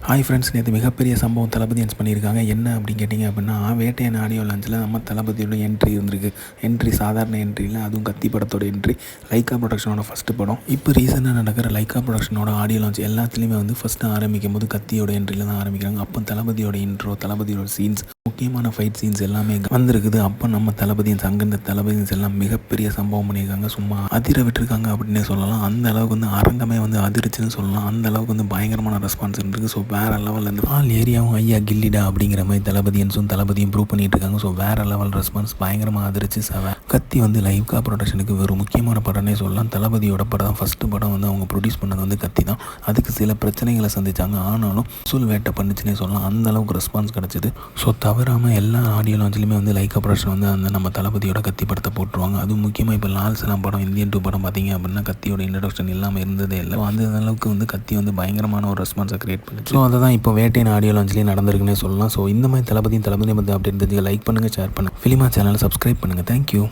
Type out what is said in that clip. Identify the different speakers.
Speaker 1: Hi friends, நேற்று மிகப்பெரிய சம்பவம் தளபதி அனௌன்ஸ் பண்ணியிருக்காங்க. என்ன அப்படின்னு கேட்டிங்க அப்படின்னா, வேட்டையன் ஆடியோ லான்ச்சில் நம்ம தளபதியோட என்ட்ரி இருந்திருக்கு. என்ட்ரி சாதாரண என்ட்ரி இல்லை, அதுவும் கத்தி படத்தோட என்ட்ரி. லைக்கா ப்ரொடக்ஷனோட ஃபஸ்ட்டு படம். இப்போ ரீசெண்டாக நடக்கிற லைக்கா ப்ரொடக்ஷனோட ஆடியோ லான்ச் எல்லாத்துலேயுமே ஃபஸ்ட்டு ஆரம்பிக்கும் போது கத்தியோட என்ட்ரியில் தான் ஆரம்பிக்கிறாங்க. அப்போ தளபதியோட இன்ட்ரோ, தளபதியோட சீன்ஸ், முக்கியமான ஃபைட் சீன்ஸ் எல்லாமே வந்திருக்குது. அப்போ நம்ம தளபதியன்ஸ் அங்கேருந்து தளபதியன்ஸ் எல்லாம் மிகப்பெரிய சம்பவம் பண்ணியிருக்காங்க. சும்மா அதிர விட்டுருக்காங்க அப்படின்னே சொல்லலாம். அந்த அளவுக்கு அரங்கமே அதிர்ச்சின்னு சொல்லலாம். அந்த அளவுக்கு பயங்கரமான ரெஸ்பான்ஸ் இருக்குது. ஸோ வேறு லெவலில் இருந்து ஆல் ஏரியாவும் ஐயா கில்லிடா அப்படிங்கிற மாதிரி தளபதியும் ப்ரூவ் பண்ணிட்டு இருக்காங்க. ஸோ வேறு லெவல் ரெஸ்பான்ஸ், பயங்கரமாக அதிர்ச்சி. கத்தி லைக்கா ப்ரொடக்ஷனுக்கு ஒரு முக்கியமான படம்னே சொல்லலாம். தளபதியோட படம் ஃபஸ்ட்டு படம் அவங்க ப்ரொடியூஸ் பண்ணது கத்தி தான். அதுக்கு சில பிரச்சனைகளை சந்திச்சாங்க. ஆனாலும் வேட்டை பண்ணுச்சுன்னே சொல்லலாம். அந்த அளவுக்கு ரெஸ்பான்ஸ் கிடச்சிது. ஸோ தவறாமல் எல்லா ஆடியோ லான்ச்லையுமே லைக்கா ப்ரொடக்ஷன் அந்த நம்ம தளபதியோட கத்தி படத்தை போட்டுருவாங்க. அதுவும் முக்கியமாக இப்போ லால் சலாம் படம், இந்தியன் 2 படம் பார்த்தீங்க அப்படின்னா கத்தியோட இன்ட்ரடக்ஷன் இல்லாமல் இருந்ததே இல்லை. அந்த அளவுக்கு கத்தி பயங்கரமான ஒரு ரெஸ்பான்ஸை கிரியேட் பண்ணுச்சு. ஸோ அதை தான் இப்போ வேட்டையின் ஆடியோ லான்ச்லேயே நடந்திருக்குன்னே சொல்லலாம். ஸோ இந்த மாதிரி தளபதியும் பற்றி அப்டேட் தெரிஞ்சுக்க லைக் பண்ணுங்கள், ஷேர் பண்ணுங்கள், ஃபிலிமா சேனலை சப்ஸ்கிரைப் பண்ணுங்கள். தேங்க்யூ.